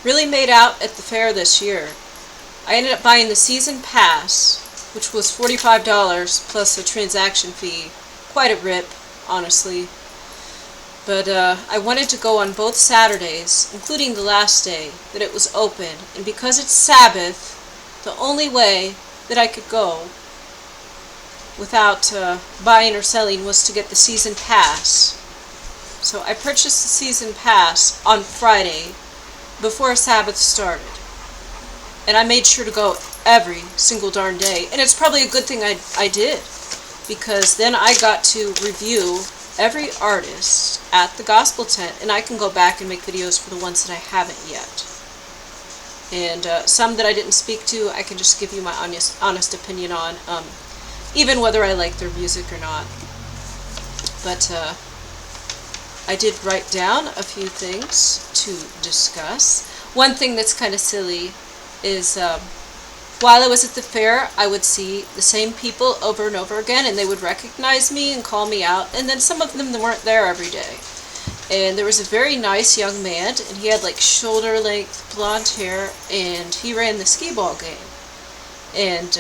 Really made out at the fair this year. I ended up buying the season pass, which was $45 plus a transaction fee. Quite a rip, honestly. But I wanted to go on both Saturdays, including the last day that it was open. And because it's Sabbath, the only way that I could go without buying or selling was to get the season pass. So I purchased the season pass on Friday before Sabbath started. And I made sure to go every single darn day. And it's probably a good thing I did, because then I got to review every artist at the gospel tent, and I can go back and make videos for the ones that I haven't yet. And some that I didn't speak to, I can just give you my honest opinion on, even whether I like their music or not. But I did write down a few things to discuss. One thing that's kind of silly is while I was at the fair, I would see the same people over and over again, and they would recognize me and call me out, and then some of them weren't there every day. And there was a very nice young man, and he had like shoulder-length blonde hair, and he ran the skee-ball game. And,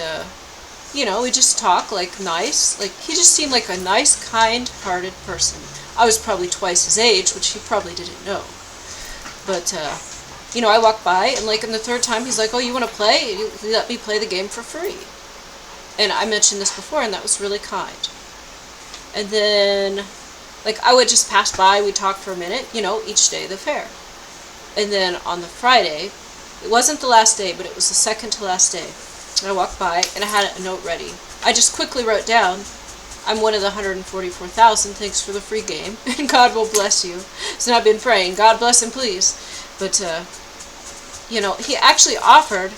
we just talk like nice. Like, he just seemed like a nice, kind-hearted person. I was probably twice his age, which he probably didn't know. But, I walked by, and like in the third time, he's like, "Oh, you want to play?" He let me play the game for free. And I mentioned this before, and that was really kind. And then, like, I would just pass by, we'd talk for a minute, each day of the fair. And then on the Friday, it wasn't the last day, but it was the second to last day. And I walked by, and I had a note ready. I just quickly wrote down, "I'm one of the 144,000, thanks for the free game, and God will bless you." So I've been praying, God bless him, please. But, he actually offered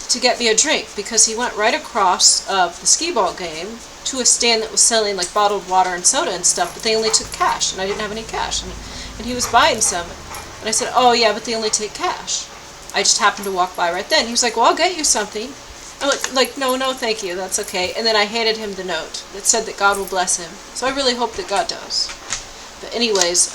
to get me a drink, because he went right across the skee-ball game to a stand that was selling like bottled water and soda and stuff, but they only took cash, and I didn't have any cash. And he was buying some. And I said, "Oh, yeah, but they only take cash." I just happened to walk by right then. He was like, "Well, I'll get you something." I'm like, no, thank you, that's okay. And then I handed him the note that said that God will bless him. So I really hope that God does. But anyways,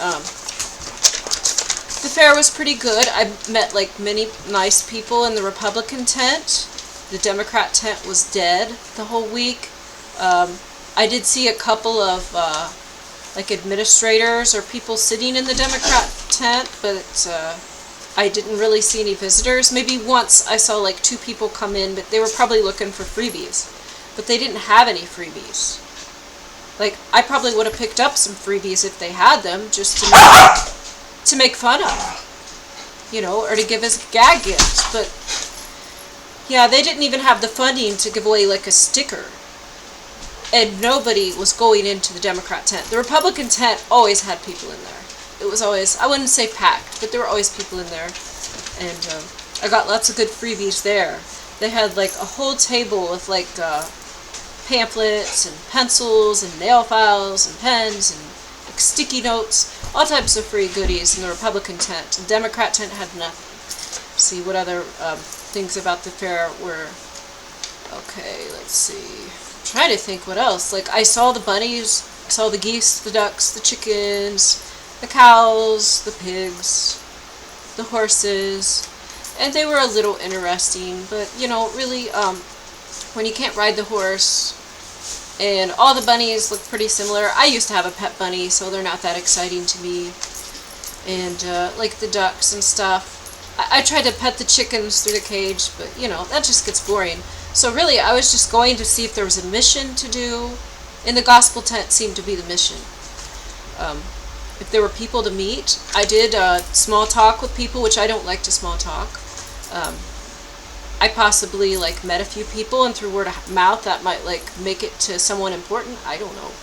the fair was pretty good. I met like many nice people in the Republican tent. The Democrat tent was dead the whole week. I did see a couple of like administrators or people sitting in the Democrat tent, but I didn't really see any visitors. Maybe once I saw like 2 people come in, but they were probably looking for freebies. But they didn't have any freebies. Like, I probably would have picked up some freebies if they had them, just to make fun of, or to give as a gag gift. But yeah, they didn't even have the funding to give away like a sticker. And nobody was going into the Democrat tent. The Republican tent always had people in there. It was always, I wouldn't say packed, but there were always people in there. And I got lots of good freebies there. They had like a whole table with like pamphlets and pencils and nail files and pens and like sticky notes, all types of free goodies in the Republican tent. The Democrat tent had nothing. See what other things about the fair were. Okay, let's see. I'm trying to think what else. Like, I saw the bunnies, I saw the geese, the ducks, the chickens, the cows, the pigs, the horses, and they were a little interesting, but really, when you can't ride the horse, and all the bunnies look pretty similar. I used to have a pet bunny, so they're not that exciting to me, and like the ducks and stuff. I tried to pet the chickens through the cage, but that just gets boring. So really, I was just going to see if there was a mission to do, and the gospel tent seemed to be the mission. If there were people to meet, I did small talk with people, which I don't like to small talk. I possibly like met a few people, and through word of mouth that might like make it to someone important. I don't know.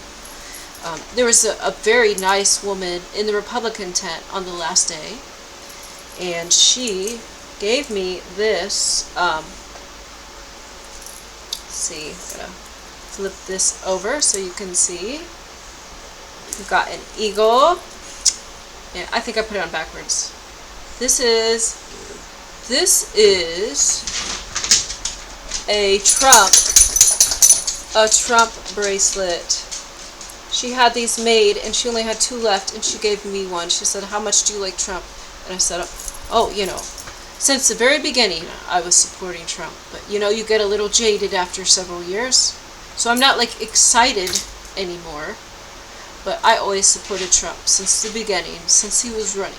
There was a very nice woman in the Republican tent on the last day, and she gave me this. Let's see, I'm gonna flip this over so you can see. We've got an eagle. Yeah, I think I put it on backwards. This is a Trump bracelet. She had these made, and she only had 2 left, and she gave me one. She said, "How much do you like Trump?" And I said, "Oh, Since the very beginning, I was supporting Trump. But you get a little jaded after several years. So I'm not like excited anymore. But I always supported Trump since the beginning, since he was running.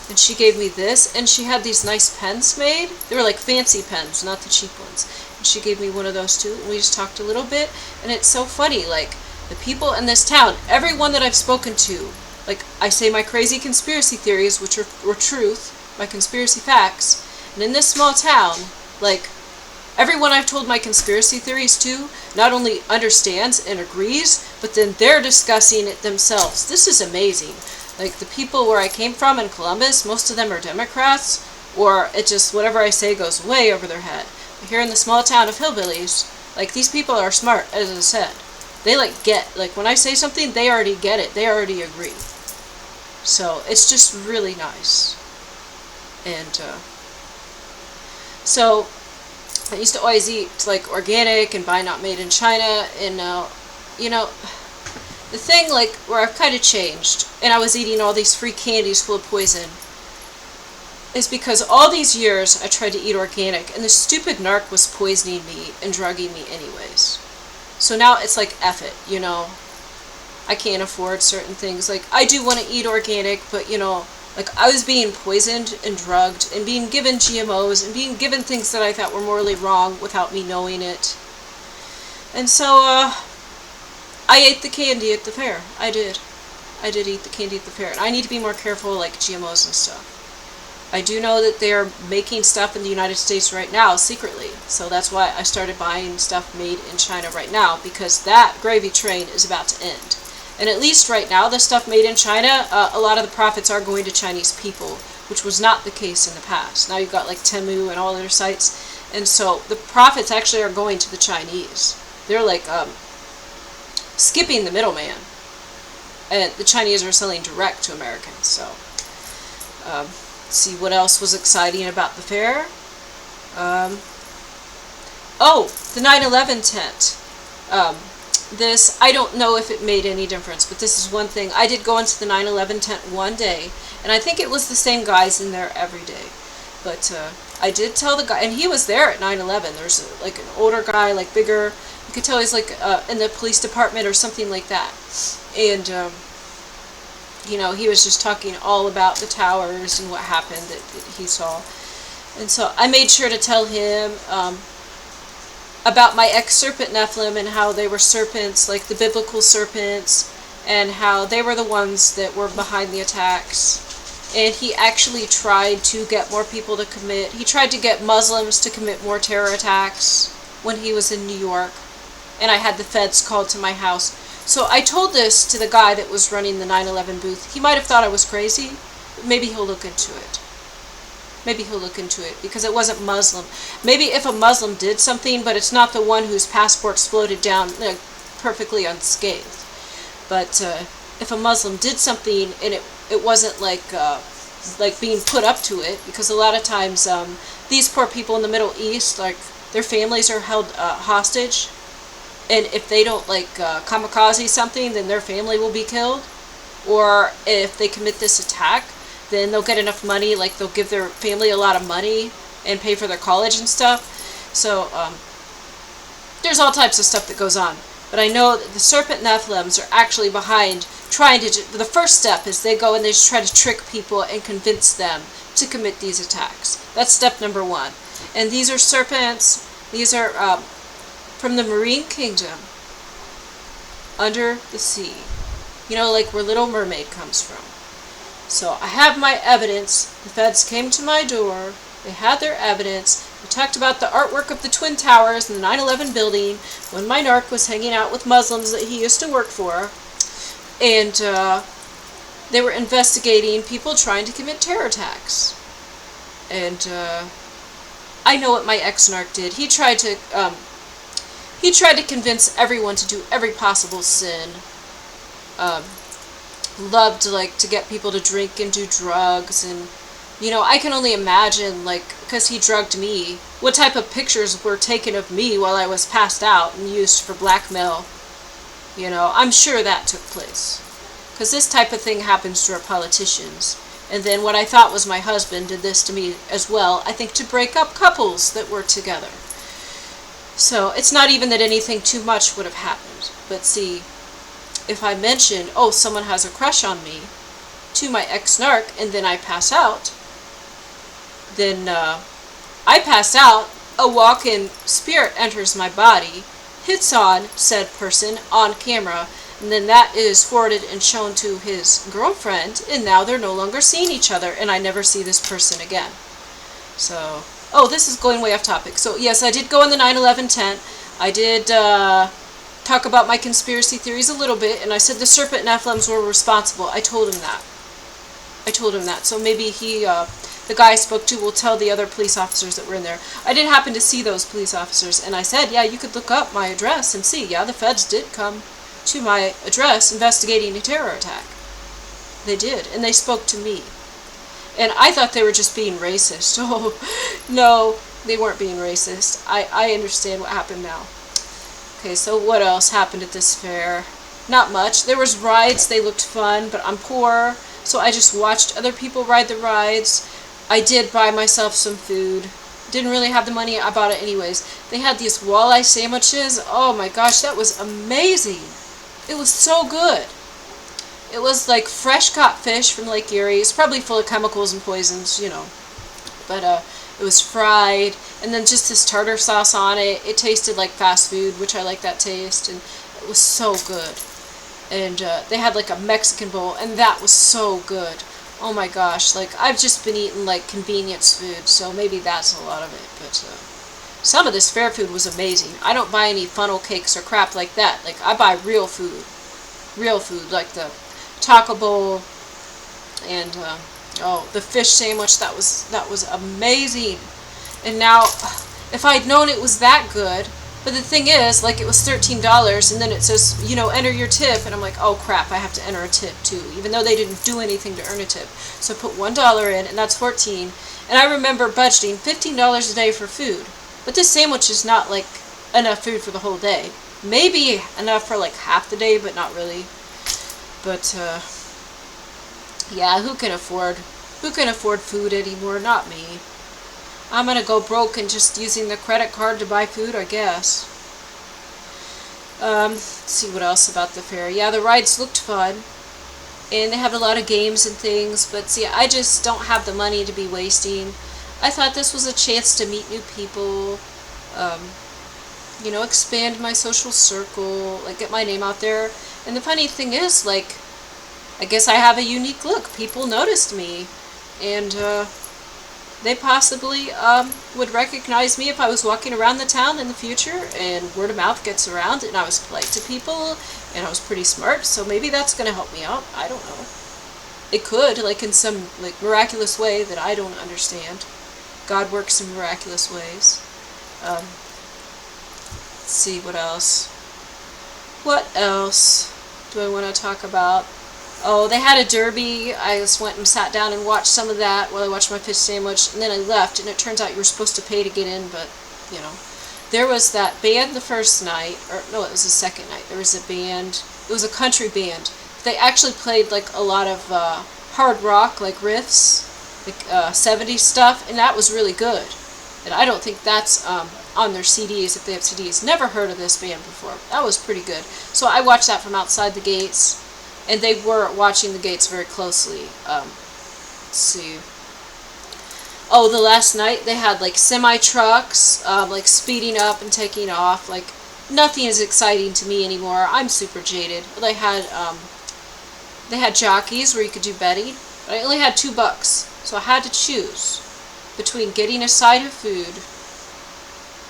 And she gave me this, and she had these nice pens made. They were like fancy pens, not the cheap ones. And she gave me one of those too, and we just talked a little bit. And it's so funny, like, the people in this town, everyone that I've spoken to, like, I say my crazy conspiracy theories, which were truth, my conspiracy facts, and in this small town, like, everyone I've told my conspiracy theories to not only understands and agrees, but then they're discussing it themselves. This is amazing. Like, the people where I came from in Columbus, most of them are Democrats, or it just, whatever I say goes way over their head. But here in the small town of hillbillies, like, these people are smart, as I said. They, like, when I say something, they already get it. They already agree. So, it's just really nice. And, so, I used to always eat, like, organic and buy not made in China, and now, the thing, like, where I've kind of changed, and I was eating all these free candies full of poison, is because all these years I tried to eat organic, and the stupid narc was poisoning me and drugging me anyways. So now it's like, F it, I can't afford certain things. Like, I do want to eat organic, but, like, I was being poisoned and drugged and being given GMOs and being given things that I thought were morally wrong without me knowing it. And so, I ate the candy at the fair. I did. I did eat the candy at the fair. And I need to be more careful, like, GMOs and stuff. I do know that they are making stuff in the United States right now, secretly. So that's why I started buying stuff made in China right now, because that gravy train is about to end. And at least right now, the stuff made in China, a lot of the profits are going to Chinese people, which was not the case in the past. Now you've got, like, Temu and all other sites. And so the profits actually are going to the Chinese. They're, like, skipping the middleman, and the Chinese are selling direct to Americans. So, see what else was exciting about the fair. The 9/11 tent. This, I don't know if it made any difference, but this is one thing. I did go into the 9/11 tent one day, and I think it was the same guys in there every day. But I did tell the guy, and he was there at 9/11. There's like an older guy, like bigger. You could tell he's like in the police department or something like that. And, he was just talking all about the towers and what happened that he saw. And so I made sure to tell him about my ex-serpent Nephilim and how they were serpents, like the biblical serpents, and how they were the ones that were behind the attacks. And he actually tried to get more people to commit. He tried to get Muslims to commit more terror attacks when he was in New York. And I had the feds called to my house. So I told this to the guy that was running the 9/11 booth. He might have thought I was crazy, but maybe he'll look into it. Maybe he'll look into it, because it wasn't Muslim. Maybe if a Muslim did something, but it's not the one whose passports floated down perfectly unscathed. But if a Muslim did something and it wasn't like being put up to it, because a lot of times these poor people in the Middle East, like, their families are held hostage, and if they don't kamikaze something, then their family will be killed. Or if they commit this attack, then they'll get enough money, like they'll give their family a lot of money and pay for their college and stuff. So there's all types of stuff that goes on. But I know that the serpent Nephilims are actually behind trying to, the first step is they go and they just try to trick people and convince them to commit these attacks. That's step number one. And these are serpents, these are from the Marine Kingdom, under the sea. Like where Little Mermaid comes from. So I have my evidence. The feds came to my door. They had their evidence. We talked about the artwork of the Twin Towers and the 9/11 building when my narc was hanging out with Muslims that he used to work for. And they were investigating people trying to commit terror attacks. And I know what my ex-narc did. He tried to convince everyone to do every possible sin. Loved to get people to drink and do drugs, and I can only imagine, because he drugged me, what type of pictures were taken of me while I was passed out and used for blackmail. I'm sure that took place, because this type of thing happens to our politicians. And then what I thought was my husband did this to me as well, I think to break up couples that were together. So it's not even that anything too much would have happened. But see, if I mention, oh, someone has a crush on me, to my ex-narc, and then I pass out, then I pass out, a walk-in spirit enters my body, hits on said person on camera, and then that is forwarded and shown to his girlfriend, and now they're no longer seeing each other, and I never see this person again. So, oh, this is going way off topic. So, yes, I did go on the 9/11 tent. I did talk about my conspiracy theories a little bit, and I said the serpent Nephilims were responsible. I told him that. So maybe he, the guy I spoke to, will tell the other police officers that were in there. I did happen to see those police officers, and I said, yeah, you could look up my address and see. Yeah, the feds did come to my address investigating a terror attack. They did, and they spoke to me. And I thought they were just being racist. Oh, no, they weren't being racist. I understand what happened now. Okay, so what else happened at this fair? Not much. There was rides. They looked fun, but I'm poor, so I just watched other people ride the rides. I did buy myself some food. Didn't really have the money. I bought it anyways. They had these walleye sandwiches. Oh my gosh, that was amazing. It was so good. It was like fresh caught fish from Lake Erie. It's probably full of chemicals and poisons, you know. But it was fried, and then just this tartar sauce on it. It tasted like fast food, which I like that taste, and it was so good. And they had like a Mexican bowl, and that was so good. Oh my gosh, like I've just been eating like convenience food, so maybe that's a lot of it. But some of this fair food was amazing. I don't buy any funnel cakes or crap like that. Like I buy real food, like the taco bowl and oh, the fish sandwich. That was amazing. And now, if I'd known it was that good. But the thing is, like, it was $13, and then it says, you know, enter your tip, and I'm like, oh crap, I have to enter a tip too, even though they didn't do anything to earn a tip. So I put $1 in, and that's $14. And I remember budgeting $15 a day for food. But this sandwich is not like enough food for the whole day. Maybe enough for like half the day, but not really. But yeah, who can afford food anymore? Not me. I'm gonna go broke and just using the credit card to buy food, I guess. Let's see what else about the fair. Yeah, the rides looked fun, and they have a lot of games and things, but see, I just don't have the money to be wasting. I thought this was a chance to meet new people, you know, expand my social circle, like get my name out there. And the funny thing is, like, I guess I have a unique look. People noticed me, and they possibly would recognize me if I was walking around the town in the future, and word of mouth gets around, and I was polite to people, and I was pretty smart, so maybe that's going to help me out. I don't know. It could, like in some like miraculous way that I don't understand. God works in miraculous ways. Let's see, what else? What else do I want to talk about? Oh, they had a derby. I just went and sat down and watched some of that while I watched my fish sandwich, and then I left, and it turns out you were supposed to pay to get in, but, you know. There was that band the first night, or no, it was the second night. There was a band. It was a country band. They actually played, like, a lot of hard rock, like riffs, like 70s stuff, and that was really good. And I don't think that's on their CDs, if they have CDs. Never heard of this band before. That was pretty good. So I watched that from outside the gates. And they were watching the gates very closely. Let's see. Oh, the last night they had like semi-trucks, like speeding up and taking off. Like, nothing is exciting to me anymore. I'm super jaded. They had jockeys where you could do betting, but I only had $2, so I had to choose between getting a side of food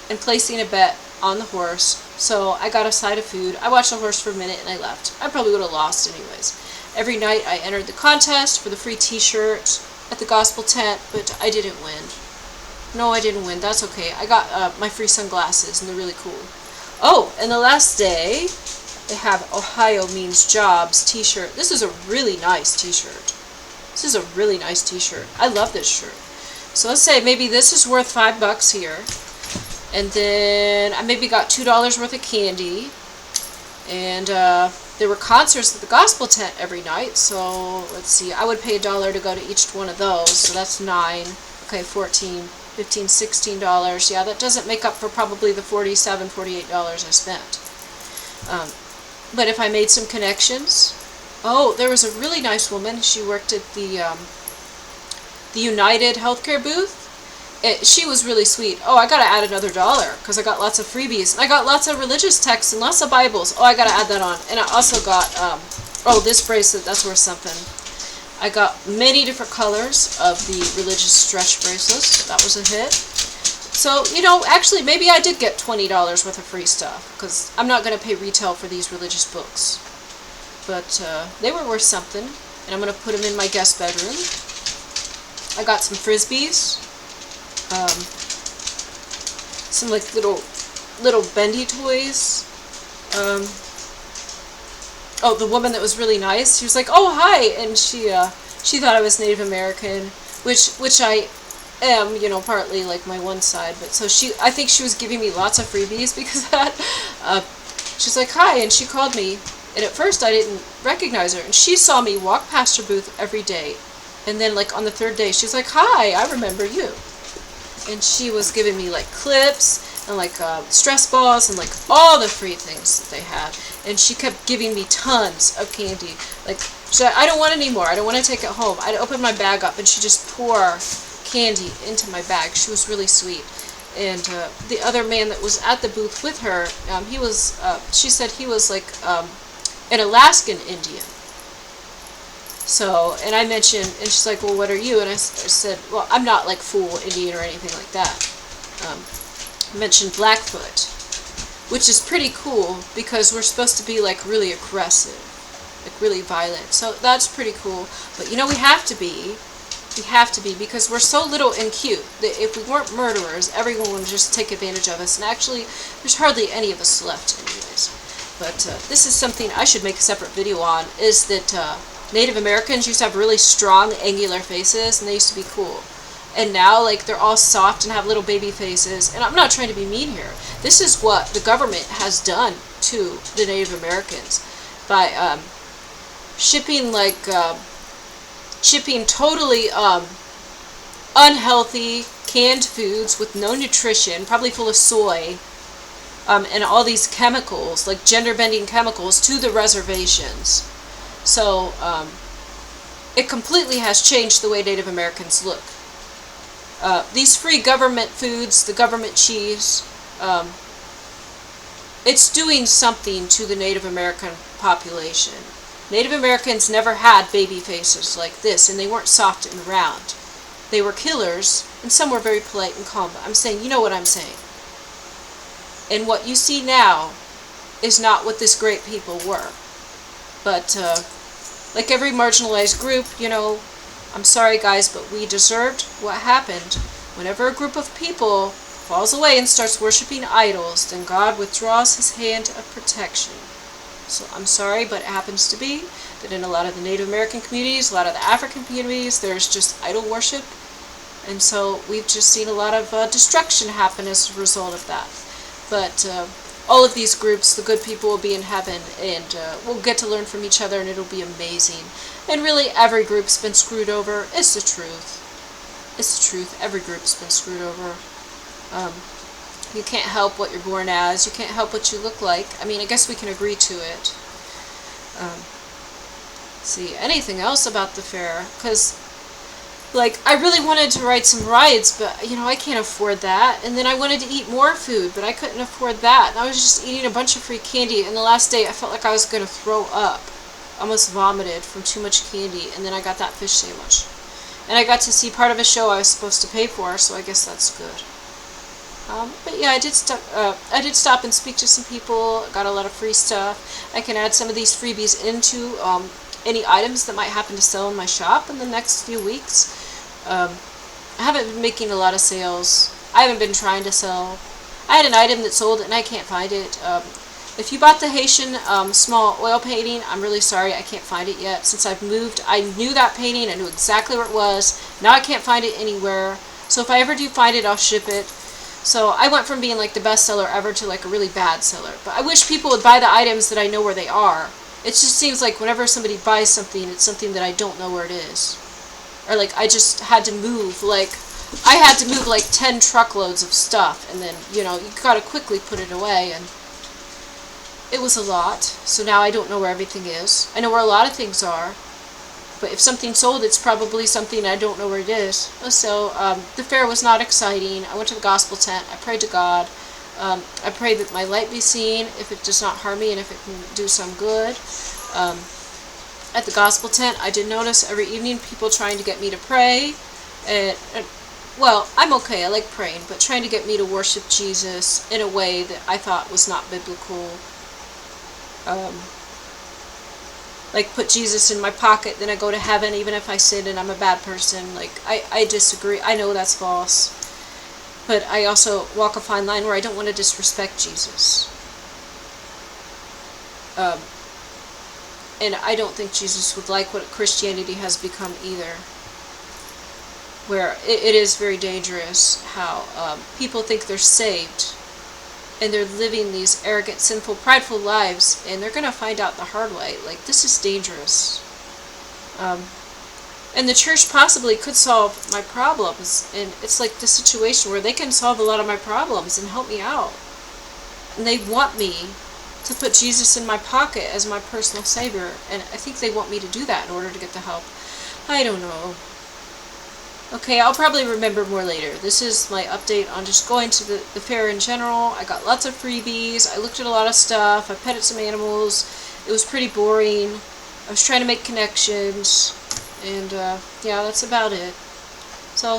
and placing a bet on the horse. So I got a side of food. I watched the horse for a minute and I left. I probably would have lost anyways. Every night I entered the contest for the free t-shirt at the gospel tent, but I didn't win. No, I didn't win. That's okay. I got my free sunglasses, and they're really cool. Oh, and the last day, they have Ohio Means Jobs t-shirt. This is a really nice t-shirt. This is a really nice t-shirt. I love this shirt. So let's say maybe this is worth $5 here. And then I maybe got $2 worth of candy. And there were concerts at the gospel tent every night, so let's see, I would pay $1 to go to each one of those, so that's 9, okay, 14, 15, $16. Yeah, that doesn't make up for probably the $47, $48 I spent. But if I made some connections, oh, there was a really nice woman. She worked at the United Healthcare booth. She was really sweet. Oh, I gotta add another $1 because I got lots of freebies. And I got lots of religious texts and lots of Bibles. Oh, I gotta add that on. And I also got, oh, this bracelet, that's worth something. I got many different colors of the religious stretch bracelets. That was a hit. So, you know, actually, maybe I did get $20 worth of free stuff, because I'm not going to pay retail for these religious books. But they were worth something, and I'm going to put them in my guest bedroom. I got some Frisbees, some like little bendy toys. Oh, the woman that was really nice, she was like, "Oh, hi," and she thought I was Native American, which I am, you know, partly like my one side, but so I think she was giving me lots of freebies because of that. She's like, "Hi," and she called me, and at first I didn't recognize her, and she saw me walk past her booth every day, and then like on the third day, she was like, "Hi, I remember you," and she was giving me like clips and like stress balls and like all the free things that they had, and she kept giving me tons of candy. Like, she said, "I don't want any more. I don't want to take it home." I'd open my bag up, and she'd just pour candy into my bag. She was really sweet. And the other man that was at the booth with her, he was, she said he was like an Alaskan Indian. So, and I mentioned, and she's like, "Well, what are you?" And I said, "Well, I'm not like full Indian or anything like that." I mentioned Blackfoot, which is pretty cool because we're supposed to be like really aggressive, like really violent. So that's pretty cool. But you know, we have to be because we're so little and cute that if we weren't murderers, everyone would just take advantage of us. And actually, there's hardly any of us left anyways. But this is something I should make a separate video on, is that Native Americans used to have really strong, angular faces, and they used to be cool. And now, like, they're all soft and have little baby faces. And I'm not trying to be mean here. This is what the government has done to the Native Americans by shipping totally unhealthy canned foods with no nutrition, probably full of soy, and all these chemicals, like gender-bending chemicals, to the reservations. So it completely has changed the way Native Americans look. These free government foods, the government cheese, it's doing something to the Native American population. Native Americans never had baby faces like this, and they weren't soft and round. They were killers, and some were very polite and calm, but I'm saying, you know what I'm saying. And what you see now is not what this great people were. But, like every marginalized group, you know, I'm sorry guys, but we deserved what happened. Whenever a group of people falls away and starts worshiping idols, then God withdraws his hand of protection. So I'm sorry, but it happens to be that in a lot of the Native American communities, a lot of the African communities, there's just idol worship. And so we've just seen a lot of destruction happen as a result of that. But all of these groups, the good people will be in heaven, and we'll get to learn from each other, and it'll be amazing. And really, every group's been screwed over. It's the truth. It's the truth. Every group's been screwed over. You can't help what you're born as. You can't help what you look like. I mean, I guess we can agree to it. See, anything else about the fair? Because, like, I really wanted to ride some rides, but, you know, I can't afford that. And then I wanted to eat more food, but I couldn't afford that. And I was just eating a bunch of free candy, and the last day I felt like I was going to throw up. I almost vomited from too much candy, and then I got that fish sandwich. And I got to see part of a show I was supposed to pay for, so I guess that's good. But yeah, I did stop and speak to some people, got a lot of free stuff. I can add some of these freebies into any items that might happen to sell in my shop in the next few weeks. I haven't been making a lot of sales. I haven't been trying to sell. I had an item that sold and I can't find it. If you bought the Haitian small oil painting, I'm really sorry, I can't find it yet. Since I've moved, I knew that painting, I knew exactly where it was. Now I can't find it anywhere. So if I ever do find it, I'll ship it. So I went from being like the best seller ever to like a really bad seller. But I wish people would buy the items that I know where they are. It just seems like whenever somebody buys something, it's something that I don't know where it is. Or like I just had to move, like I had to move like 10 truckloads of stuff, and then, you gotta quickly put it away, and it was a lot. So now I don't know where everything is. I know where a lot of things are, but if something's sold, it's probably something I don't know where it is. So the fair was not exciting. I went to the gospel tent. I prayed to God. I pray that my light be seen, if it does not harm me, and if it can do some good. At the gospel tent, I did notice every evening people trying to get me to pray. Well, I'm okay, I like praying, but trying to get me to worship Jesus in a way that I thought was not biblical. Like put Jesus in my pocket, then I go to heaven even if I sin and I'm a bad person. Like, I disagree. I know that's false. But I also walk a fine line where I don't want to disrespect Jesus. And I don't think Jesus would like what Christianity has become either. Where it is very dangerous how people think they're saved. And they're living these arrogant, sinful, prideful lives. And they're going to find out the hard way. Like, this is dangerous. And the church possibly could solve my problems. And it's like the situation where they can solve a lot of my problems and help me out. And they want me to put Jesus in my pocket as my personal savior. And I think they want me to do that in order to get the help. I don't know. Okay, I'll probably remember more later. This is my update on just going to the fair in general. I got lots of freebies. I looked at a lot of stuff. I petted some animals. It was pretty boring. I was trying to make connections. And, yeah, that's about it.